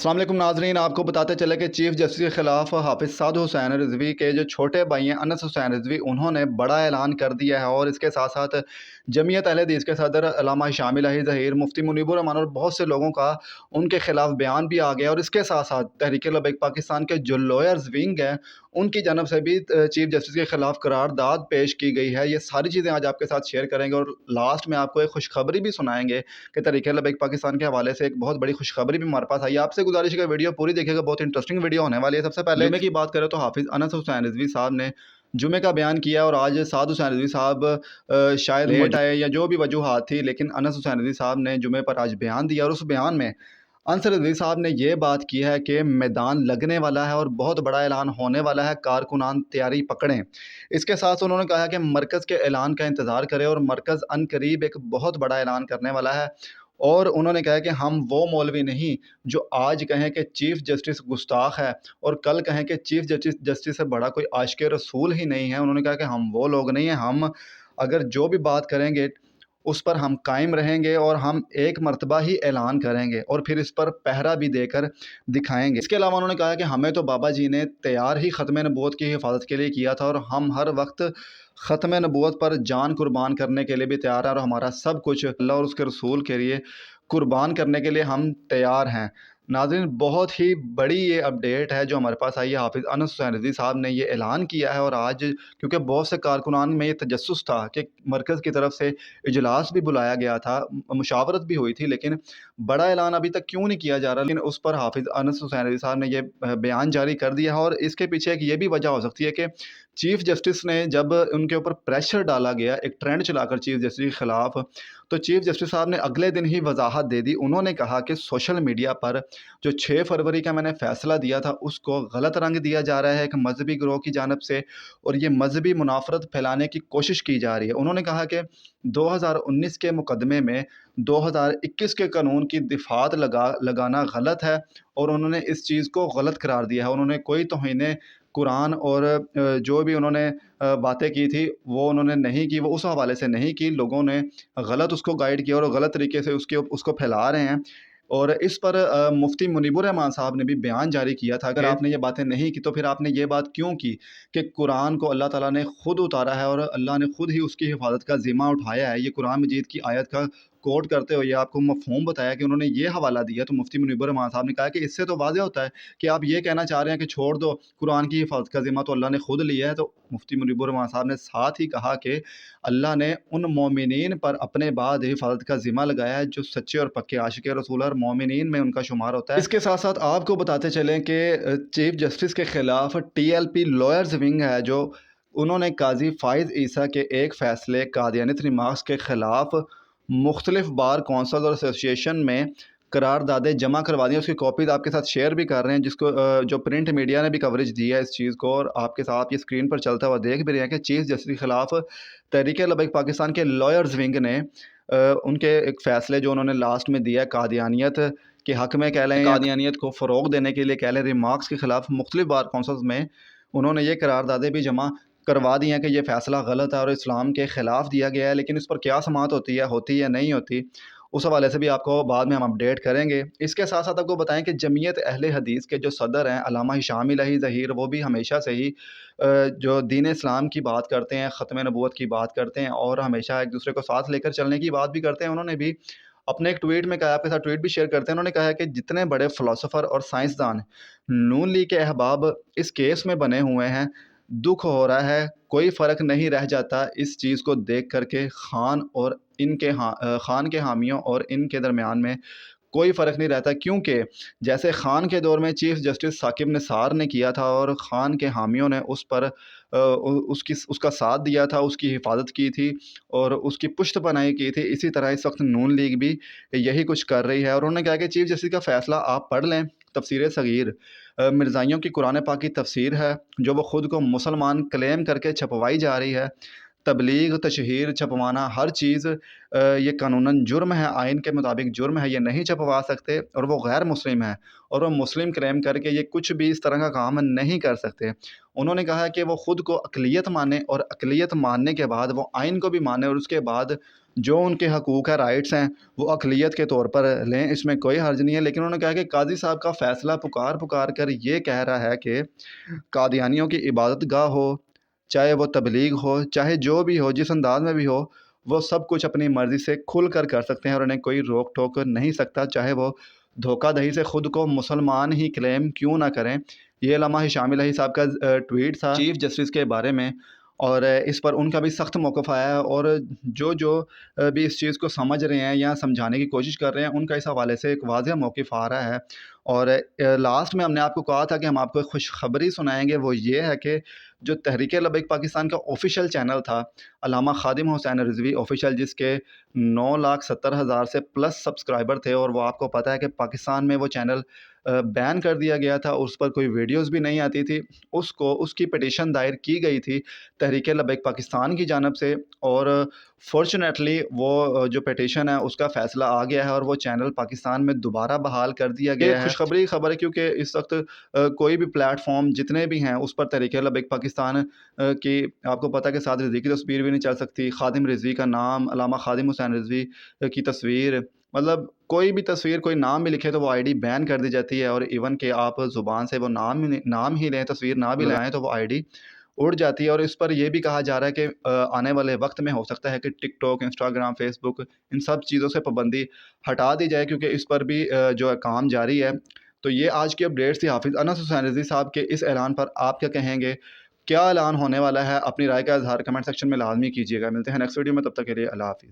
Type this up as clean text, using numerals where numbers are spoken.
अस्सलाम वालेकुम नाजरीन, आपको बताते चले कि चीफ जस्टिस के खिलाफ हाफिज साद हुसैन रिजवी के जो छोटे भाई हैं अनस हुसैन रिजवी, उन्होंने बड़ा ऐलान कर दिया है। और इसके साथ साथ जमीयत अहले हदीस के सदर अल्लामा हिशाम इलाही ज़हीर, मुफ्ती मुनीबुर रहमान और बहुत से लोगों का उनके खिलाफ बयान भी आ गया। और इसके साथ साथ तहरीक लबैक पाकिस्तान के जो लॉयर्स विंग हैं उनकी जानब से भी चीफ जस्टिस के खिलाफ करारदाद पेश की गई है। ये सारी चीज़ें आज आपके साथ शेयर करेंगे और लास्ट में आपको एक खुशखबरी भी सुनाएंगे कि तहरीक लबैक पाकिस्तान के हवाले से एक बहुत बड़ी खुशखबरी भी हमारे पास आई है। आपसे गुजारिश है कि वीडियो पूरी देखिएगा, बहुत इंटरेस्टिंग वीडियो होने वाली है। सबसे पहले जुमे की बात करें तो हाफिज़ अनस हुसैन रिजवी साहब ने जुमे का बयान किया और आज साद हुसैन रिजवी साहब शायद लेट आए या जो भी वजूहात थी, लेकिन अनस हुसैन रिजवी साहब ने जुमे पर आज बयान दिया। और उस बयान में अंसर रिजवी साहब ने ये बात की है कि मैदान लगने वाला है और बहुत बड़ा ऐलान होने वाला है, कारकुनान तैयारी पकड़ें। इसके साथ उन्होंने कहा कि मरकज़ के ऐलान का इंतज़ार करें और मरकज़ अनकरीब एक बहुत बड़ा ऐलान करने वाला है। और उन्होंने कहा कि हम वो मौलवी नहीं जो आज कहें कि चीफ़ जस्टिस गुस्ताख है और कल कहें कि चीफ़ जस्टिस से बड़ा कोई आशिक़ रसूल ही नहीं है। उन्होंने कहा कि हम वो लोग नहीं हैं, हम अगर जो भी बात करेंगे उस पर हम कायम रहेंगे और हम एक मर्तबा ही ऐलान करेंगे और फिर इस पर पहरा भी देकर दिखाएंगे। इसके अलावा उन्होंने कहा कि हमें तो बाबा जी ने तैयार ही ख़त्म नबूवत की हिफाजत के लिए किया था और हम हर वक्त ख़त्म नबूवत पर जान कुर्बान करने के लिए भी तैयार हैं और हमारा सब कुछ अल्लाह और उसके रसूल के लिए कुर्बान करने के लिए हम तैयार हैं। नाज़रीन, बहुत ही बड़ी ये अपडेट है जो हमारे पास आई है। हाफिज़ अनस हुसैन रिज़वी साहब ने ये ऐलान किया है और आज क्योंकि बहुत से कारकुनान में ये तजस्सुस था कि मरकज़ की तरफ से इजलास भी बुलाया गया था, मुशावरत भी हुई थी, लेकिन बड़ा ऐलान अभी तक क्यों नहीं किया जा रहा। लेकिन उस पर हाफिज़ अनस हुसैन रिज़वी साहब ने ये बयान जारी कर दिया है। और इसके पीछे एक ये भी वजह हो सकती है कि चीफ़ जस्टिस ने जब उनके ऊपर प्रेशर डाला गया, एक ट्रेंड चलाकर चीफ़ जस्टिस के ख़िलाफ़, तो चीफ़ जस्टिस साहब ने अगले दिन ही वजाहत दे दी। उन्होंने कहा कि सोशल मीडिया पर जो 6 फरवरी का मैंने फ़ैसला दिया था उसको गलत रंग दिया जा रहा है एक मजहबी गिरोह की जानिब से और ये मजहबी मुनाफरत फैलाने की कोशिश की जा रही है। उन्होंने कहा कि 2019 के मुकदमे में 2021 के कानून की दिफात लगाना गलत है और उन्होंने इस चीज़ को गलत करार दिया है। उन्होंने कोई तौहीन कुरान और जो भी उन्होंने बातें की थी वो उन्होंने नहीं की, वो उस हवाले से नहीं की। लोगों ने गलत उसको गाइड किया और गलत तरीके से उसको फैला रहे हैं। और इस पर मुफ्ती मुनीबुर रहमान साहब ने भी बयान जारी किया था, अगर आपने ये बातें नहीं की तो फिर आपने ये बात क्यों की कि कुरान को अल्लाह ताला ने ख़ुद उतारा है और अल्लाह ने ख़ुद ही उसकी हिफाजत का ज़िम्मा उठाया है। ये कुरान मजीद की आयत का कोट करते हुए आपको मफ़हूम बताया कि उन्होंने ये हवाला दिया। तो मुफ्ती मुनीबुर रहमान साहब ने कहा कि इससे तो वाज़ेह होता है कि आप ये कहना चाह रहे हैं कि छोड़ दो, कुरान की हिफाजत का ज़िम्मा तो अल्लाह ने ख़ुद लिया है। तो मुफ्ती मुनीबुर रहमान साहब ने साथ ही कहा कि अल्लाह ने उन मोमिनीन पर अपने बाद हिफाजत का ज़िम्मा लगाया है जो सच्चे और पक्के आशिक़ रसूल और मोमिनीन में उनका शुमार होता है। इसके साथ साथ आपको बताते चलें कि चीफ़ जस्टिस के ख़िलाफ़ TLP लॉयर्स विंग है जो उन्होंने काज़ी फ़ाइज़ ईसा के एक फ़ैसले कादियानियत रिमार्क्स के ख़िलाफ़ मुख्तलिफ़ बार कौंसल और एसोसिएशन में करारदादें जमा करवा दी हैं। उसकी कॉपीज़ आपके साथ शेयर भी कर रहे हैं, जिसको जो प्रिंट मीडिया ने भी कवरेज दी है इस चीज़ को और आपके साथ ये स्क्रीन पर चलता हुआ देख भी रहे हैं कि चीफ़ जस्टिस के ख़िलाफ़ तहरीक लबैक पाकिस्तान के लॉयर्स विंग ने उनके एक फ़ैसले जो उन्होंने लास्ट में दिया कादियानियत के हक़ में कह लें, कादियानियत को फ़रोग़ देने के लिए कह लें, रिमार्क्स के ख़िलाफ़ मुख्तलिफ़ बार कौंसल्स में उन्होंने ये करारदादें भी जमा करवा दी हैं कि ये फ़ैसला गलत है और इस्लाम के ख़िलाफ़ दिया गया है। लेकिन इस पर क्या समाअत होती है या नहीं होती, उस हवाले से भी आपको बाद में हम अपडेट करेंगे। इसके साथ साथ आपको बताएं कि जमीयत अहले हदीस के जो सदर हैं अल्लामा हिशाम इलाही ज़हीर, वो भी हमेशा से ही जो दीन इस्लाम की बात करते हैं, ख़त्म नबूवत की बात करते हैं और हमेशा एक दूसरे को साथ लेकर चलने की बात भी करते हैं। उन्होंने भी अपने एक ट्वीट में कहा, आपके साथ ट्वीट भी शेयर करते हैं, उन्होंने कहा है कि जितने बड़े फ़िलासफ़र और साइंसदान नून लीग के अहबाब इस केस में बने हुए हैं, दुख हो रहा है, कोई फ़र्क नहीं रह जाता इस चीज़ को देख कर के खान के हामियों और इनके दरमियान में कोई फ़र्क नहीं रहता। क्योंकि जैसे खान के दौर में चीफ़ जस्टिस साकिब निसार ने किया था और खान के हामियों ने उस पर उसका साथ दिया था, उसकी हिफाजत की थी और उसकी पुश्त पनाही की थी, इसी तरह इस वक्त नून लीग भी यही कुछ कर रही है। और उन्होंने कहा कि चीफ़ जस्टिस का फ़ैसला आप पढ़ लें, तफसीर सगीर मिर्ज़ाइयों की कुरान पाक की तफसीर है जो वो ख़ुद को मुसलमान क्लेम करके छपवाई जा रही है। तबलीग, तशहीर, छपवाना हर चीज़ ये कानूनन जुर्म है, आइन के मुताबिक जुर्म है, ये नहीं छपवा सकते और वो गैर मुस्लिम है और वो मुस्लिम क्लेम करके ये कुछ भी इस तरह का काम नहीं कर सकते। उन्होंने कहा कि वो ख़ुद को अक़लियत माने और अक़लियत मानने के बाद वो आइन को भी माने और उसके बाद جو ان کے حقوق ہے، رائٹس ہیں، وہ اقلیت کے طور پر لیں، اس میں کوئی حرج نہیں ہے۔ لیکن انہوں نے کہا کہ قاضی صاحب کا فیصلہ پکار کر یہ کہہ رہا ہے کہ قادیانیوں کی عبادت گاہ ہو، چاہے وہ تبلیغ ہو، چاہے جو بھی ہو، جس انداز میں بھی ہو، وہ سب کچھ اپنی مرضی سے کھل کر سکتے ہیں اور انہیں کوئی روک ٹوک نہیں سکتا، چاہے وہ دھوکہ دہی سے خود کو مسلمان ہی کلیم کیوں نہ کریں۔ یہ علامہ ہشام الہی صاحب کا ٹویٹ تھا چیف جسٹس کے بارے میں، اور اس پر ان کا بھی سخت موقف آیا ہے، اور جو بھی اس چیز کو سمجھ رہے ہیں یا سمجھانے کی کوشش کر رہے ہیں، ان کا اس حوالے سے ایک واضح موقف آ رہا ہے۔ اور لاسٹ میں ہم نے آپ کو کہا تھا کہ ہم آپ کو ایک خوشخبری سنائیں گے، وہ یہ ہے کہ جو تحریک لبیک پاکستان کا آفیشیل چینل تھا علامہ خادم حسین رضوی آفیشیل، جس کے 9,70,000 سے پلس سبسکرائبر تھے، اور وہ آپ کو پتہ ہے کہ پاکستان میں وہ چینل بین کر دیا گیا تھا، اس پر کوئی ویڈیوز بھی نہیں آتی تھی، اس کی پٹیشن دائر کی گئی تھی تحریک لبیک پاکستان کی جانب سے، اور فارچونیٹلی وہ جو پٹیشن ہے اس کا فیصلہ آ گیا ہے اور وہ چینل پاکستان میں دوبارہ بحال کر دیا گیا ہے۔ یہ خوشخبری خبر ہے کیونکہ اس وقت کوئی بھی پلیٹ فارم جتنے بھی ہیں اس پر تحریک لبیک پاکستان کی آپ کو پتہ ہے کہ سعد رضوی کی تصویر بھی نہیں چل سکتی، خادم رضوی کا نام، علامہ خادم حسین رضوی کی تصویر، مطلب کوئی بھی تصویر، کوئی نام بھی لکھے تو وہ آئی ڈی بین کر دی جاتی ہے، اور ایون کہ آپ زبان سے وہ نام ہی لیں، تصویر نہ بھی لگائیں تو وہ آئی ڈی اڑ جاتی ہے۔ اور اس پر یہ بھی کہا جا رہا ہے کہ آنے والے وقت میں ہو سکتا ہے کہ ٹک ٹاک، انسٹاگرام، فیس بک، ان سب چیزوں سے پابندی ہٹا دی جائے، کیونکہ اس پر بھی جو ہے کام جاری ہے۔ تو یہ آج کی اپڈیٹس تھی حافظ انس حسین رضوی صاحب کے اس اعلان پر آپ کیا کہیں گے؟ کیا اعلان ہونے والا ہے؟ اپنی رائے کا اظہار کمنٹ سیکشن میں لازمی کیجیے گا۔ ملتے ہیں نیکسٹ ویڈیو میں، تب تک کے لیے اللہ حافظ۔